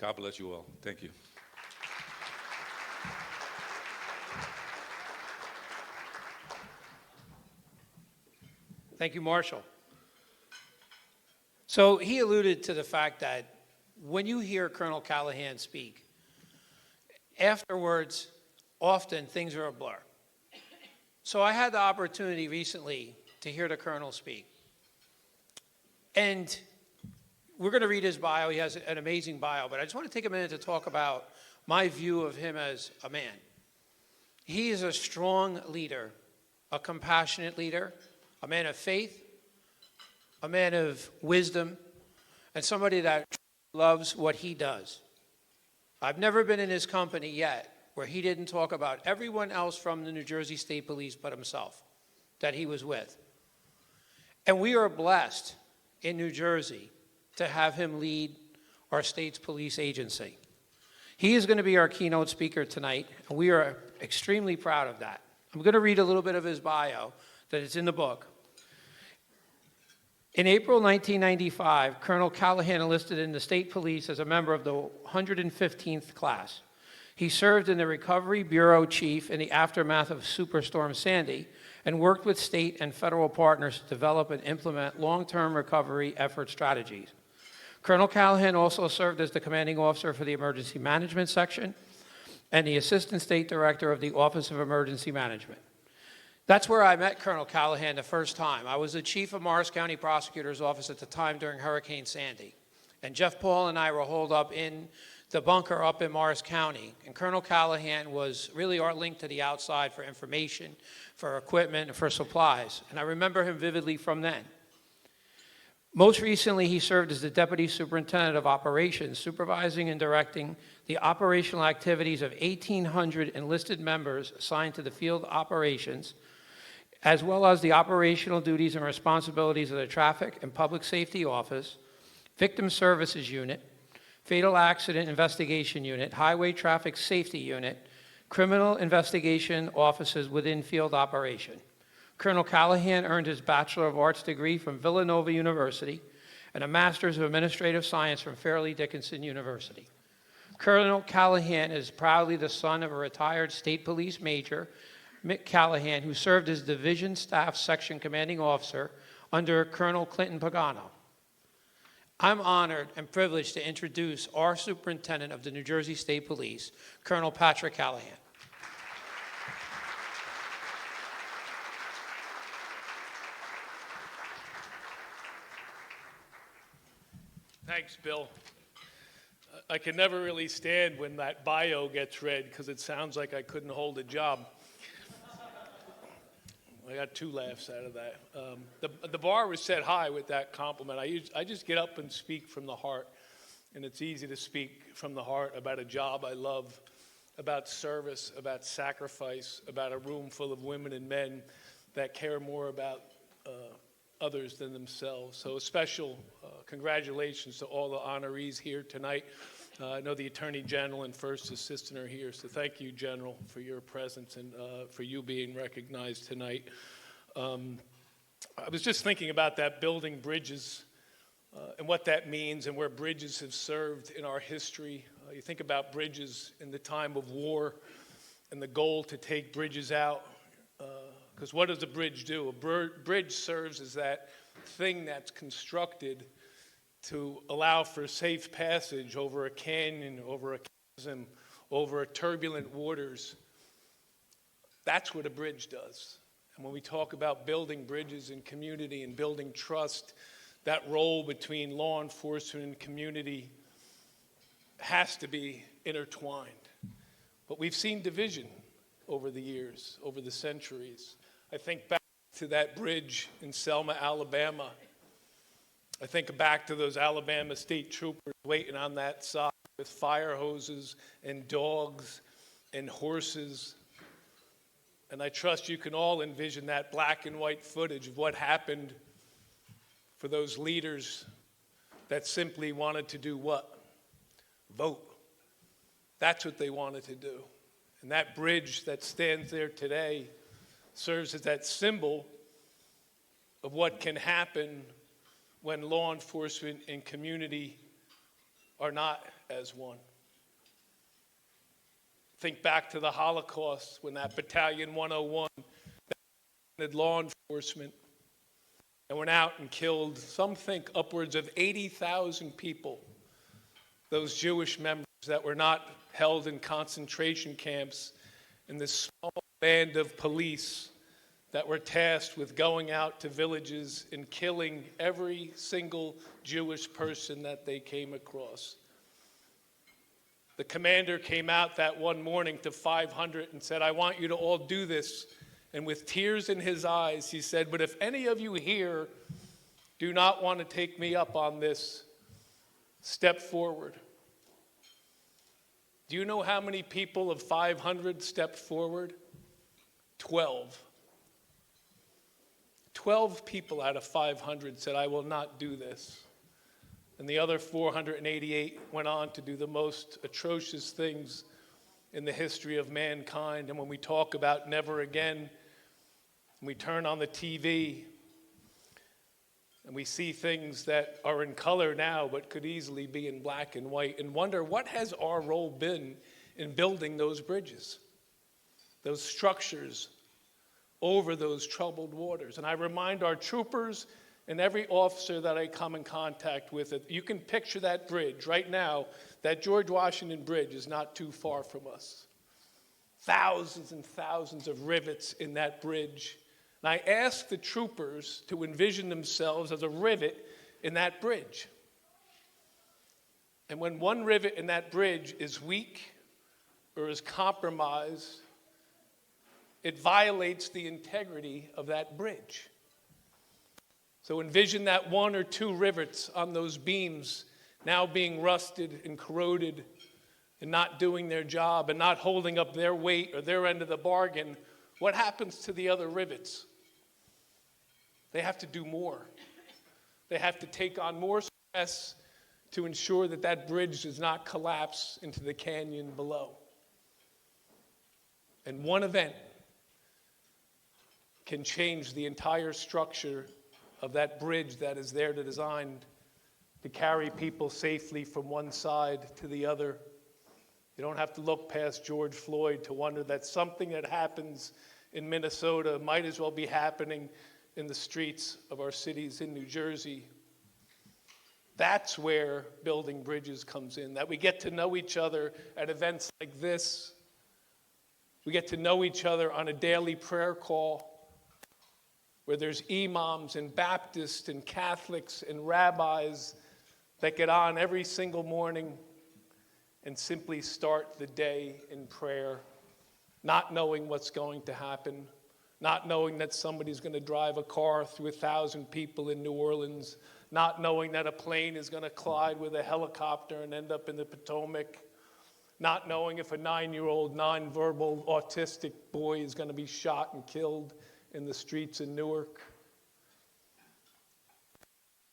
God bless you all. Thank you. Thank you, Marshall. So he alluded to the fact that when you hear Colonel Callahan speak, afterwards, often things are a blur. So I had the opportunity recently to hear the Colonel speak. And we're going to read his bio. He has an amazing bio, but I just want to take a minute to talk about my view of him as a man. He is a strong leader, a compassionate leader, a man of faith, a man of wisdom, and somebody that loves what he does. I've never been in his company yet where he didn't talk about everyone else from the New Jersey State Police but himself that he was with. And we are blessed in New Jersey to have him lead our state's police agency. He is going to be our keynote speaker tonight, and we are extremely proud of that. I'm going to read a little bit of his bio that is in the book. In April 1995, Colonel Callahan enlisted in the state police as a member of the 115th class. He served in the Recovery Bureau Chief in the aftermath of Superstorm Sandy and worked with state and federal partners to develop and implement long-term recovery effort strategies. Colonel Callahan also served as the commanding officer for the Emergency Management Section and the Assistant State Director of the Office of Emergency Management. That's where I met Colonel Callahan the first time. I was the chief of Morris County Prosecutor's Office at the time during Hurricane Sandy. And Jeff Paul and I were holed up in the bunker up in Morris County. And Colonel Callahan was really our link to the outside for information, for equipment, and for supplies. And I remember him vividly from then. Most recently, he served as the Deputy Superintendent of Operations, supervising and directing the operational activities of 1,800 enlisted members assigned to the field operations, as well as the operational duties and responsibilities of the Traffic and Public Safety Office, Victim Services Unit, Fatal Accident Investigation Unit, Highway Traffic Safety Unit, Criminal Investigation Offices within field operation. Colonel Callahan earned his Bachelor of Arts degree from Villanova University and a Master's of Administrative Science from Fairleigh Dickinson University. Colonel Callahan is proudly the son of a retired state police major, Mick Callahan, who served as Division Staff Section Commanding Officer under Colonel Clinton Pagano. I'm honored and privileged to introduce our Superintendent of the New Jersey State Police, Colonel Patrick Callahan. Thanks, Bill. I can never really stand when that bio gets read because it sounds like I couldn't hold a job. I got 2 laughs out of that. The bar was set high with that compliment. I just get up and speak from the heart, and it's easy to speak from the heart about a job I love, about service, about sacrifice, about a room full of women and men that care more about others than themselves. So a special congratulations to all the honorees here tonight. I know the Attorney General and First Assistant are here, so thank you, General, for your presence and for you being recognized tonight. I was just thinking about that, building bridges, and what that means and where bridges have served in our history. You think about bridges in the time of war and the goal to take bridges out. Because what does a bridge do? A bridge serves as that thing that's constructed to allow for safe passage over a canyon, over a chasm, over turbulent waters. That's what a bridge does. And when we talk about building bridges in community and building trust, that role between law enforcement and community has to be intertwined. But we've seen division over the years, over the centuries. I think back to that bridge in Selma, Alabama. I think back to those Alabama state troopers waiting on that side with fire hoses and dogs and horses. And I trust you can all envision that black and white footage of what happened for those leaders that simply wanted to do what? Vote. That's what they wanted to do. And that bridge that stands there today serves as that symbol of what can happen when law enforcement and community are not as one. Think back to the Holocaust when that Battalion 101 had law enforcement and went out and killed, some think, upwards of 80,000 people, those Jewish members that were not held in concentration camps, and this small band of police that were tasked with going out to villages and killing every single Jewish person that they came across. The commander came out that one morning to 500 and said, "I want you to all do this." And with tears in his eyes, he said, "But if any of you here do not want to take me up on this, step forward." Do you know how many people of 500 stepped forward? 12. 12 people out of 500 said, "I will not do this." And the other 488 went on to do the most atrocious things in the history of mankind. And when we talk about never again, and we turn on the TV and we see things that are in color now but could easily be in black and white, and wonder, what has our role been in building those bridges, those structures over those troubled waters? And I remind our troopers and every officer that I come in contact with, that you can picture that bridge right now. That George Washington Bridge is not too far from us. Thousands and thousands of rivets in that bridge. And I ask the troopers to envision themselves as a rivet in that bridge. And when one rivet in that bridge is weak or is compromised, it violates the integrity of that bridge. So envision that one or two rivets on those beams now being rusted and corroded and not doing their job and not holding up their weight or their end of the bargain. What happens to the other rivets? They have to do more. They have to take on more stress to ensure that that bridge does not collapse into the canyon below. And one event can change the entire structure of that bridge that is there to designed to carry people safely from one side to the other. You don't have to look past George Floyd to wonder that something that happens in Minnesota might as well be happening in the streets of our cities in New Jersey. That's where building bridges comes in, that we get to know each other at events like this. We get to know each other on a daily prayer call where there's imams and Baptists and Catholics and rabbis that get on every single morning and simply start the day in prayer, not knowing what's going to happen, not knowing that somebody's going to drive a car through 1,000 people in New Orleans, not knowing that a plane is going to collide with a helicopter and end up in the Potomac, not knowing if a 9-year-old nonverbal autistic boy is going to be shot and killed in the streets in Newark.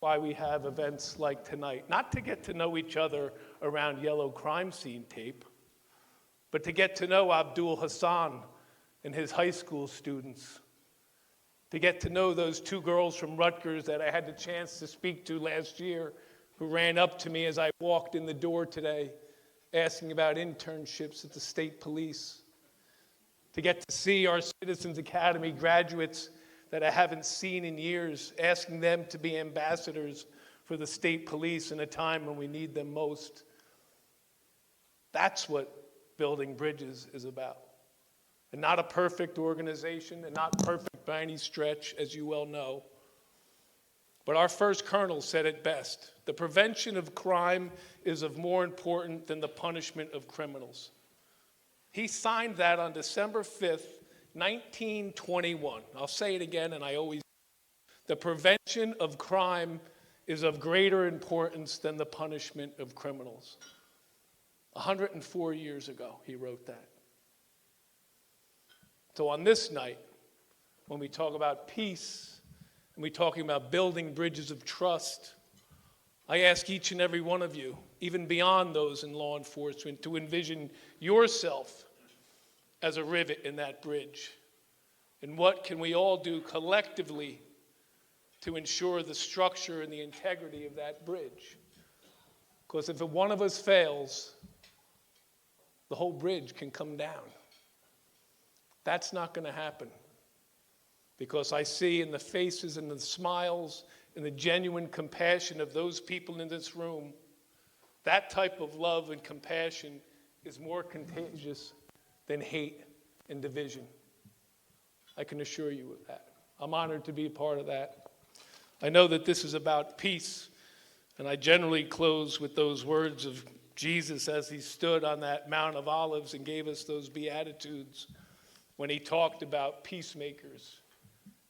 Why we have events like tonight, not to get to know each other around yellow crime scene tape, but to get to know Abdul Hassan and his high school students, to get to know those 2 girls from Rutgers that I had the chance to speak to last year, who ran up to me as I walked in the door today, asking about internships at the state police, to get to see our Citizens Academy graduates that I haven't seen in years, asking them to be ambassadors for the state police in a time when we need them most. That's what building bridges is about. And not a perfect organization, and not perfect by any stretch, as you well know. But our first colonel said it best: the prevention of crime is of more important than the punishment of criminals. He signed that on December 5th, 1921. I'll say it again, and I always do. The prevention of crime is of greater importance than the punishment of criminals. 104 years ago, he wrote that. So on this night, when we talk about peace, and we're talking about building bridges of trust, I ask each and every one of you, even beyond those in law enforcement, to envision yourself as a rivet in that bridge. And what can we all do collectively to ensure the structure and the integrity of that bridge? Because if one of us fails, the whole bridge can come down. That's not going to happen. Because I see in the faces and the smiles and the genuine compassion of those people in this room, that type of love and compassion is more contagious than hate and division. I can assure you of that. I'm honored to be a part of that. I know that this is about peace, and I generally close with those words of Jesus as he stood on that Mount of Olives and gave us those Beatitudes when he talked about peacemakers.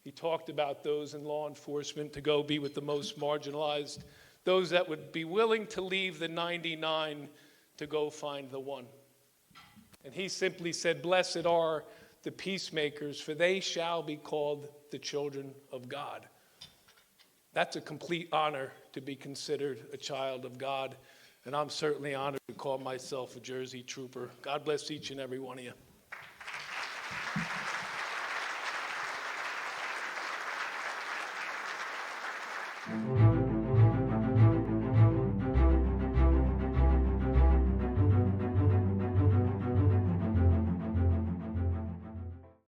He talked about those in law enforcement to go be with the most marginalized, those that would be willing to leave the 99 to go find the one. And he simply said, "Blessed are the peacemakers, for they shall be called the children of God." That's a complete honor to be considered a child of God, and I'm certainly honored to call myself a Jersey Trooper. God bless each and every one of you.